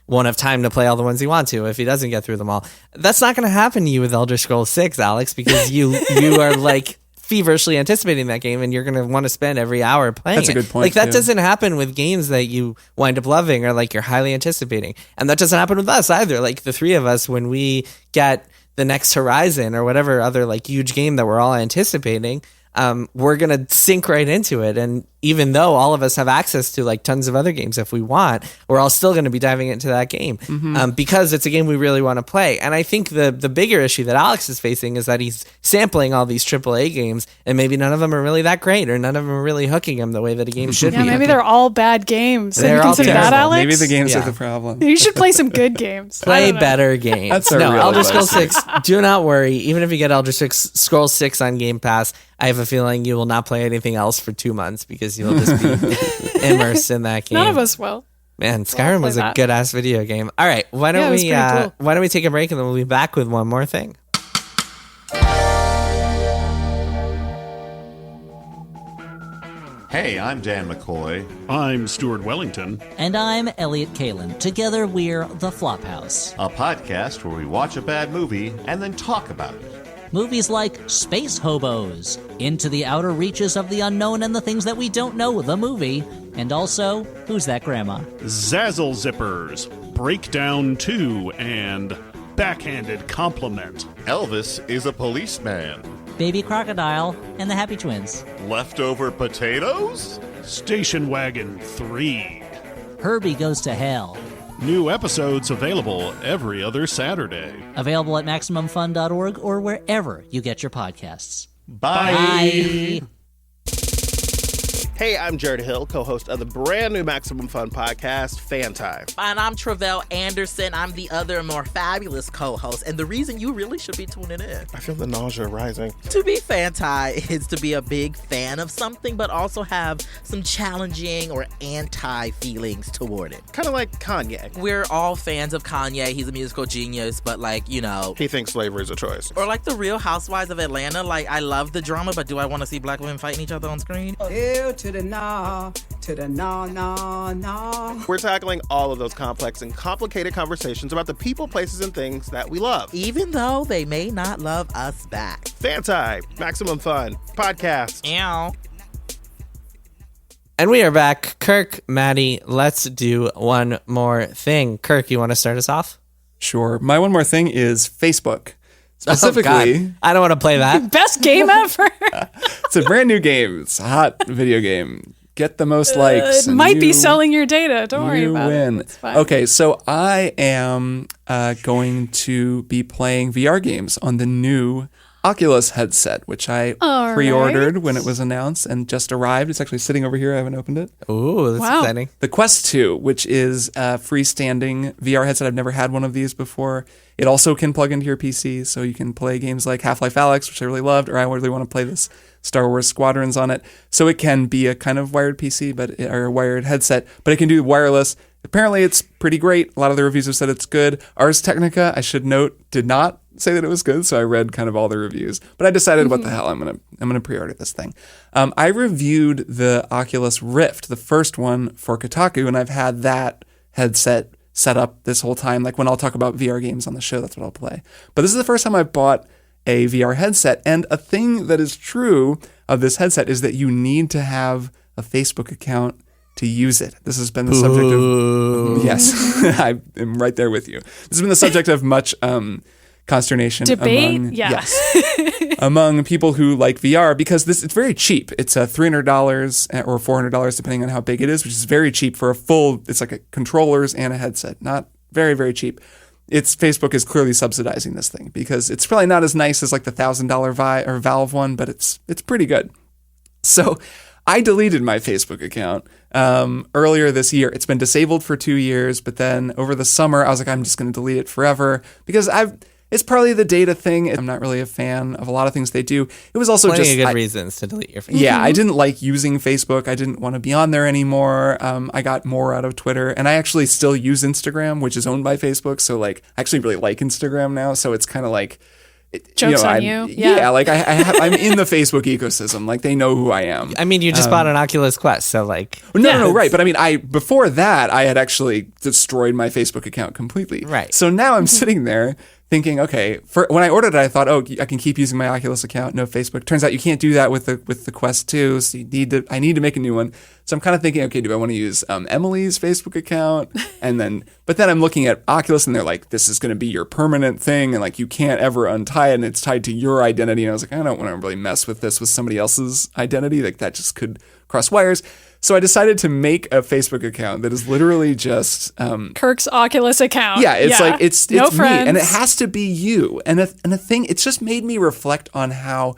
won't have time to play all the ones he wants to if he doesn't get through them all. That's not going to happen to you with Elder Scrolls 6, Alex, because you are like feverishly anticipating that game and you're going to want to spend every hour playing That's a good point. Like that doesn't happen with games that you wind up loving or like you're highly anticipating. And that doesn't happen with us either. Like the three of us, when we get the next Horizon or whatever other like huge game that we're all anticipating, we're going to sink right into it. And even though all of us have access to like tons of other games if we want, we're all still going to be diving into that game because it's a game we really want to play. And I think the bigger issue that Alex is facing is that he's sampling all these AAA games and maybe none of them are really that great or none of them are really hooking him the way that a game should be. Yeah, maybe they're all bad games. They're all consider that, Alex? Maybe the games are the problem. You should play some good games. Play better games. That's Elder Scrolls 6, do not worry. Even if you get Elder Scrolls 6 on Game Pass, I have a feeling you will not play anything else for 2 months because you'll just be immersed in that game. None of us will. Man, Skyrim was a good ass video game. All right, why don't we take a break and then we'll be back with one more thing. Hey, I'm Dan McCoy. I'm Stuart Wellington. And I'm Elliot Kalin. Together we're The Flophouse, A podcast where we watch a bad movie and then talk about it. Movies like Space Hobos, Into the Outer Reaches of the Unknown and the Things That We Don't Know, the movie, and also Who's That Grandma? Zazzle Zippers, Breakdown 2, and Backhanded Compliment. Elvis is a policeman. Baby Crocodile and the Happy Twins. Leftover potatoes? Station Wagon 3. Herbie Goes to Hell. New episodes available every other Saturday. Available at MaximumFun.org or wherever you get your podcasts. Bye. Bye. Hey, I'm Jared Hill, co-host of the brand new Maximum Fun podcast, Fan Time. And I'm Travell Anderson. I'm the other, more fabulous co-host, and the reason you really should be tuning in. I feel the nausea rising. To be Fanti is to be a big fan of something, but also have some challenging or anti-feelings toward it. Kind of like Kanye. We're all fans of Kanye. He's a musical genius, but he thinks slavery is a choice. Or like the Real Housewives of Atlanta. Like, I love the drama, but do I want to see black women fighting each other on screen? To the nah, nah. We're tackling all of those complex and complicated conversations about the people, places, and things that we love. Even though they may not love us back. Fan Time, Maximum Fun, podcast. Ow. And we are back. Kirk, Maddy, let's do one more thing. Kirk, you want to start us off? Sure. My one more thing is Facebook. Specifically, I don't want to play that. Best game ever. It's a brand new game. It's a hot video game. Get the most likes. It might be selling your data. Don't worry about it. It's fine. Okay, so I am going to be playing VR games on the new Oculus headset, which I pre-ordered when it was announced and just arrived. It's actually sitting over here. I haven't opened it. Ooh, that's exciting. The Quest 2, which is a freestanding VR headset. I've never had one of these before. It also can plug into your PC, so you can play games like Half-Life Alyx, which I really loved, or I really want to play this Star Wars Squadrons on it. So it can be a kind of wired PC, or a wired headset, but it can do wireless. Apparently, it's pretty great. A lot of the reviews have said it's good. Ars Technica, I should note, did not say that it was good, so I read kind of all the reviews. But I decided, what the hell, I'm gonna pre-order this thing. I reviewed the Oculus Rift, the first one, for Kotaku, and I've had that headset set up this whole time. Like when I'll talk about VR games on the show, that's what I'll play. But this is the first time I've bought a VR headset, and a thing that is true of this headset is that you need to have a Facebook account to use it. This has been the subject of... Yes, I am right there with you. This has been the subject of much consternation. Debate? Among people who like VR, because it's very cheap. It's $300 or $400, depending on how big it is, which is very cheap for a full... It's like a controllers and a headset. Not very, very cheap. Facebook is clearly subsidizing this thing because it's probably not as nice as like the $1,000 Valve one, but it's pretty good. So I deleted my Facebook account earlier this year. It's been disabled for 2 years, but then over the summer, I was like, I'm just going to delete it forever because it's partly the data thing. I'm not really a fan of a lot of things they do. It was also plenty of good reasons to delete your Facebook. Yeah, I didn't like using Facebook. I didn't want to be on there anymore. I got more out of Twitter, and I actually still use Instagram, which is owned by Facebook. So like, I actually really like Instagram now. So it's kind of like, Joke's on you. Yeah, like I'm in the Facebook ecosystem. Like they know who I am. I mean, you just bought an Oculus Quest, so like... No, right. But I mean, before that, I had actually destroyed my Facebook account completely. Right. So now I'm sitting there thinking, okay, when I ordered it, I thought, I can keep using my Oculus account, no Facebook. Turns out you can't do that with the Quest 2, so I need to make a new one. So I'm kind of thinking, okay, do I want to use Emily's Facebook account? But then I'm looking at Oculus, and they're like, this is going to be your permanent thing, and like you can't ever untie it, and it's tied to your identity. And I was like, I don't want to really mess with this with somebody else's identity. Like that just could cross wires. So I decided to make a Facebook account that is literally just Kirk's Oculus account. Yeah, it's like it's no me, friends. and it has to be you. And a thing, it's just made me reflect on how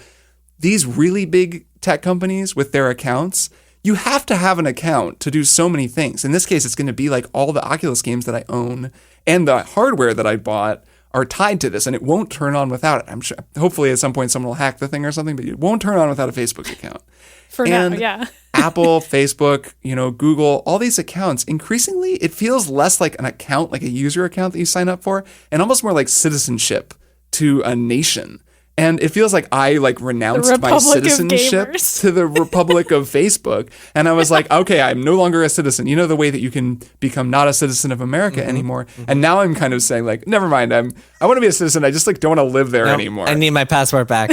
these really big tech companies with their accounts, you have to have an account to do so many things. In this case, it's going to be like all the Oculus games that I own and the hardware that I bought are tied to this, and it won't turn on without it. I'm sure. Hopefully, at some point, someone will hack the thing or something, but it won't turn on without a Facebook account. For now, yeah. Apple, Facebook, Google, all these accounts, increasingly, it feels less like an account, like a user account that you sign up for, and almost more like citizenship to a nation. And it feels like I renounced my citizenship to the Republic of Facebook. And I was like, okay, I'm no longer a citizen. You know, the way that you can become not a citizen of America anymore. Mm-hmm. And now I'm kind of saying like, never mind, I want to be a citizen. I just don't want to live there anymore. I need my passport back.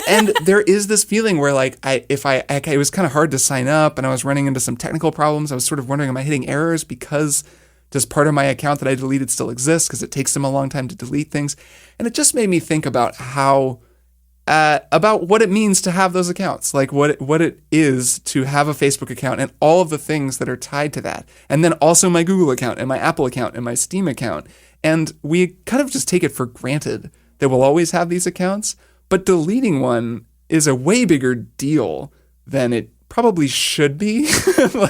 And there is this feeling where like, it was kind of hard to sign up and I was running into some technical problems. I was sort of wondering, am I hitting errors because does part of my account that I deleted still exist? Because it takes them a long time to delete things. And it just made me think about about what it means to have those accounts, like what it is to have a Facebook account and all of the things that are tied to that. And then also my Google account and my Apple account and my Steam account. And we kind of just take it for granted that we'll always have these accounts. But deleting one is a way bigger deal than it probably should be.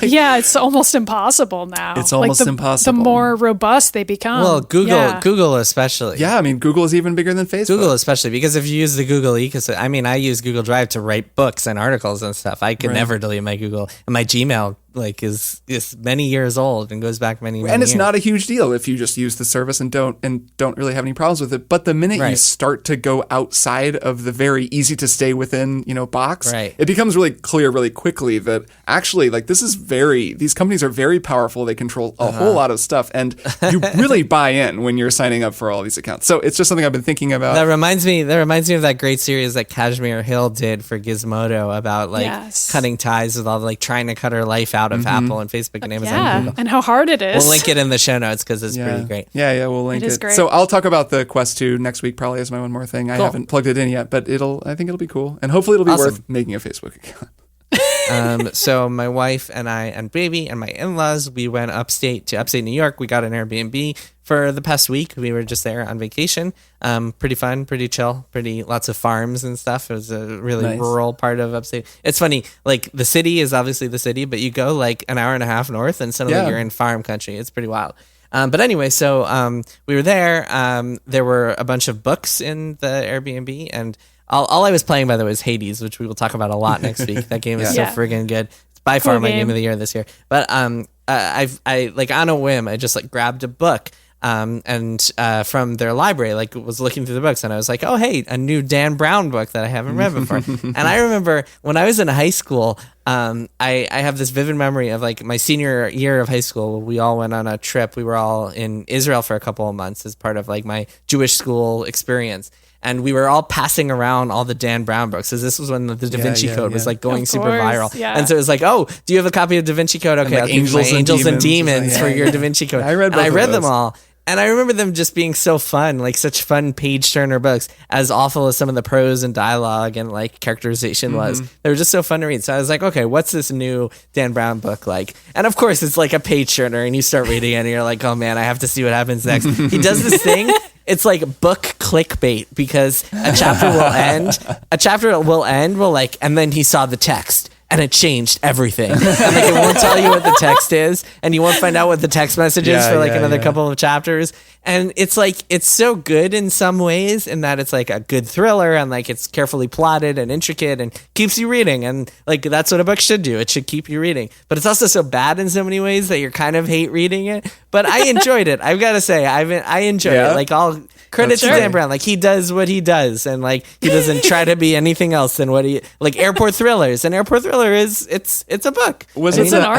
Yeah, it's almost impossible now. It's almost impossible. The more robust they become. Well, Google especially. Yeah, I mean, Google is even bigger than Facebook. Google especially, because if you use the Google ecosystem, I mean, I use Google Drive to write books and articles and stuff. I could never delete my Google. And my Gmail is many years old and goes back many and it's years. Not a huge deal if you just use the service and don't really have any problems with it. But the minute you start to go outside of the very easy to stay within box, it becomes really clear really quickly that actually these companies are very powerful. They control a whole lot of stuff, and you really buy in when you're signing up for all these accounts. So it's just something I've been thinking about. That reminds me of that great series that Kashmir Hill did for Gizmodo about cutting ties with all the trying to cut her life out of Apple and Facebook and Amazon and Google. And how hard it is. We'll link it in the show notes because it's pretty great. Yeah, we'll link it. It is great. So I'll talk about the Quest 2 next week probably as my one more thing. I haven't plugged it in yet, but I think it'll be cool. And hopefully it'll be worth making a Facebook account. So my wife and I and baby and my in-laws, we went upstate New York. We got an Airbnb for the past week. We were just there on vacation. Pretty fun, pretty chill, lots of farms and stuff. It was a really rural part of upstate. It's funny, like the city is obviously the city, but you go like an hour and a half north and suddenly you're in farm country. It's pretty wild. But anyway, so we were there. There were a bunch of books in the Airbnb, and all I was playing, by the way, was Hades, which we will talk about a lot next week. That game is so friggin' good. It's by far my game of the year this year. But I like on a whim, I just like grabbed a book. And from their library, like was looking through the books, and I was like, oh, hey, a new Dan Brown book that I haven't read before. And I remember when I was in high school, I have this vivid memory of like my senior year of high school. We all went on a trip. We were all in Israel for a couple of months as part of like my Jewish school experience. And we were all passing around all the Dan Brown books. So this was when the Da Vinci Code was like going super viral. Yeah. And so it was like, oh, do you have a copy of Da Vinci Code? Okay, like Angels and Demons for your Da Vinci Code. I read them all. And I remember them just being so fun, like such fun page-turner books, as awful as some of the prose and dialogue and like characterization was. They were just so fun to read. So I was like, okay, what's this new Dan Brown book like? And of course, it's like a page-turner, and you start reading it, and you're like, oh man, I have to see what happens next. He does this thing. It's like book clickbait, because a chapter will end, and then he saw the text. And it changed everything. And like it won't tell you what the text is, and you won't find out what the text message is for like another couple of chapters. And it's like it's so good in some ways, in that it's like a good thriller, and like it's carefully plotted and intricate and keeps you reading. And like that's what a book should do. It should keep you reading. But it's also so bad in so many ways that you kind of hate reading it. But I enjoyed it. I've got to say, I enjoyed it. Like all credit to Dan Brown. Like he does what he does, and like he doesn't try to be anything else than what he like. Airport Thrillers, and Airport Thriller is it's a book. I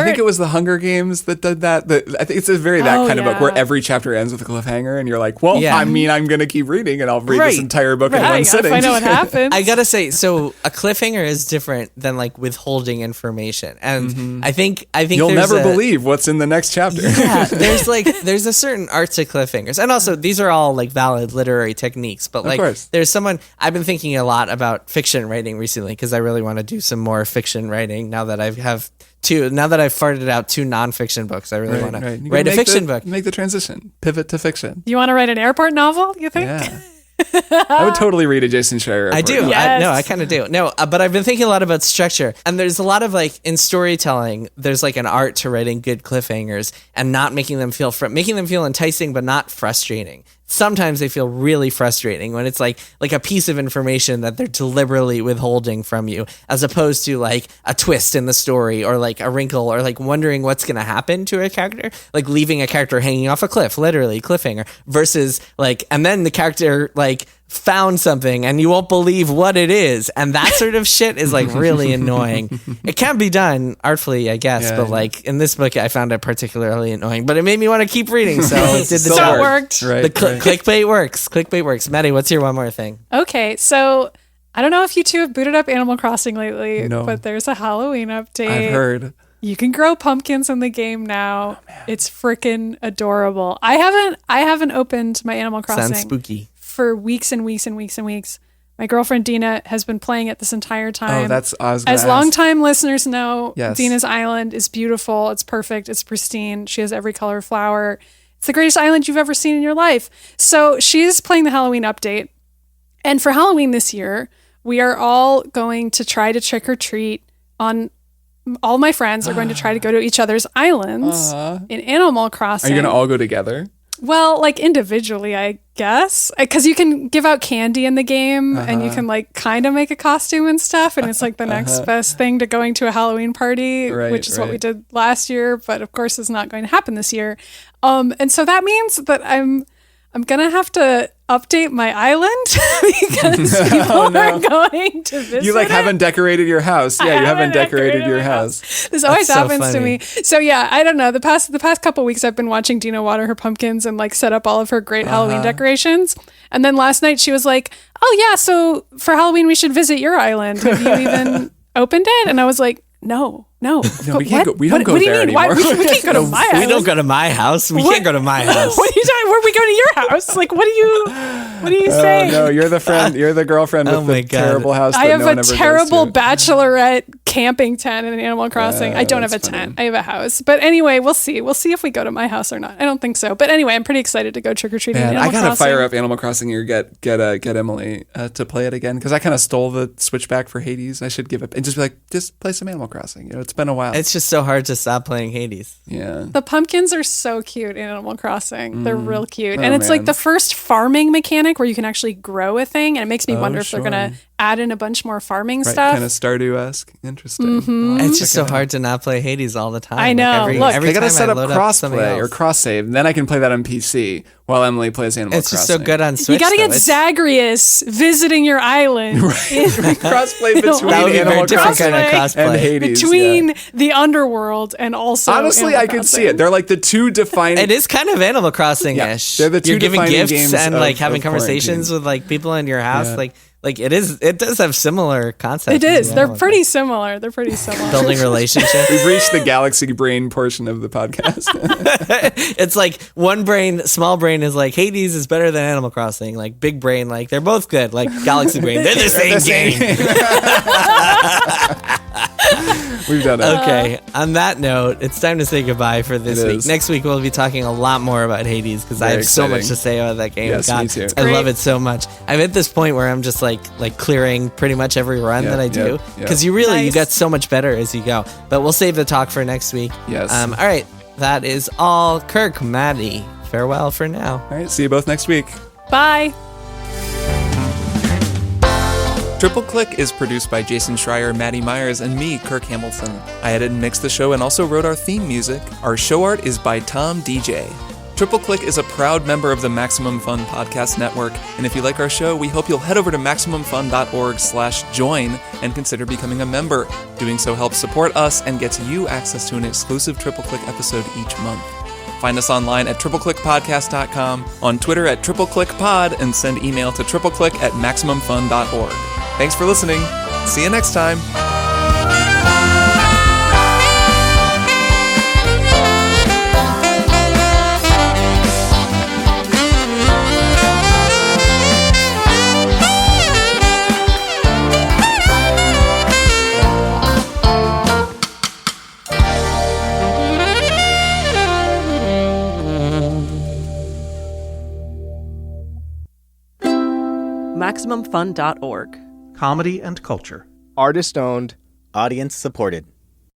think it was the Hunger Games that did that. I think it's a very kind of book where every chapter ends with a cliffhanger, and you're like, well, I mean, I'm gonna keep reading, and I'll read this entire book in one sitting. I know what happens. I gotta say, so a cliffhanger is different than like withholding information, and I think you'll never believe what's in the next chapter. Yeah, there's a certain art to cliffhangers, and also these are all like valid literary techniques. But like, there's someone I've been thinking a lot about fiction writing recently, because I really want to do some more fiction writing now that I've farted out 2 nonfiction books. I really want to write a fiction book. Make the transition, pivot to fiction. You want to write an airport novel, you think? Yeah. I would totally read a Jason Schreier. I do. Yes. I kind of do. No, but I've been thinking a lot about structure, and there's a lot of like in storytelling, there's like an art to writing good cliffhangers and not making them feel enticing, but not frustrating. Sometimes they feel really frustrating when it's like a piece of information that they're deliberately withholding from you, as opposed to like a twist in the story, or like a wrinkle, or like wondering what's going to happen to a character, like leaving a character hanging off a cliff, literally cliffhanger, versus like, and then the character like found something and you won't believe what it is, and that sort of shit is like really annoying. It can be done artfully, I guess, but like in this book I found it particularly annoying, but it made me want to keep reading, so it did the job. It worked. Clickbait works. Maddie, what's your one more thing? Okay, so I don't know if you two have booted up Animal Crossing lately, but there's a Halloween update. I've heard. You can grow pumpkins in the game now. It's freaking adorable. I haven't opened my Animal Crossing. Sounds spooky. For weeks and weeks and weeks and weeks. My girlfriend Dina has been playing it this entire time. As longtime listeners know, Dina's island is beautiful. It's perfect. It's pristine. She has every color flower. It's the greatest island you've ever seen in your life. So she's playing the Halloween update. And for Halloween this year, we are all going to try to trick or treat on... All my friends are going to try to go to each other's islands in Animal Crossing. Are you going to all go together? Well, like individually, I guess, because you can give out candy in the game and you can like kind of make a costume and stuff. And it's like the next best thing to going to a Halloween party, which is what we did last year. But of course, it's not going to happen this year. And so that means that I'm going to have to update my island because people are going to visit. You like haven't decorated your house. Yeah, you haven't decorated your house. This always happens to me. So yeah, I don't know. The past couple weeks I've been watching Dina water her pumpkins and like set up all of her great Halloween decorations. And then last night she was like, "Oh yeah, so for Halloween we should visit your island. Have you even opened it?" And I was like, No, we can't go. We don't go there anymore. We can't go to my house. We don't go to my house. We can't go to my house. What are you talking? Where are we going to your house? Like, what are you saying? No, you're the friend. You're the girlfriend with the terrible house. I have a terrible bachelorette camping tent in Animal Crossing. I don't have a tent. I have a house. But anyway, we'll see. We'll see if we go to my house or not. I don't think so. But anyway, I'm pretty excited to go trick-or-treating in Animal Crossing. I gotta fire up Animal Crossing or get Emily to play it again, because I kind of stole the Switchback for Hades. I should give it and just be like, just play some Animal Crossing. It's been a while. It's just so hard to stop playing Hades. Yeah. The pumpkins are so cute in Animal Crossing. They're real cute. And it's like the first farming mechanic where you can actually grow a thing. And it makes me wonder if they're going to add in a bunch more farming stuff. Kind of Stardew-esque. Interesting. Mm-hmm. It's just so hard to not play Hades all the time. I know. Every they got to set up cross-play or cross-save. Then I can play that on PC while Emily plays Animal Crossing. It's just so good on Switch. You got to get Zagreus visiting your island. Cross-play between Animal Crossing and Hades. Between the underworld and also Honestly, I could see it. They're like the two defining... It is kind of Animal Crossing-ish. They're the two You're giving defining gifts and like having conversations with like people in your house. Like it does have similar concepts. It is. They're pretty similar. Building relationships. We've reached the galaxy brain portion of the podcast. It's like one brain, small brain is like Hades is better than Animal Crossing. Like big brain, like they're both good. Like galaxy brain, they're the same game. We've done it. Okay. On that note, it's time to say goodbye for this week. Next week we'll be talking a lot more about Hades because I have so much to say about that game. Yes, me too. I love it so much. I'm at this point where I'm just like clearing pretty much every run that I do because you get so much better as you go. But we'll save the talk for next week. Yes. All right. That is all. Kirk, Maddy, farewell for now. All right. See you both next week. Bye. Triple Click is produced by Jason Schreier, Maddy Myers, and me, Kirk Hamilton. I edited and mixed the show and also wrote our theme music. Our show art is by Tom DJ. Triple Click is a proud member of the Maximum Fun Podcast Network, and if you like our show, we hope you'll head over to MaximumFun.org/join and consider becoming a member. Doing so helps support us and gets you access to an exclusive Triple Click episode each month. Find us online at tripleclickpodcast.com, on Twitter at tripleclickpod, and send email to tripleclick@maximumfun.org. Thanks for listening. See you next time. MaximumFun.org. Comedy and culture. Artist owned. Audience supported.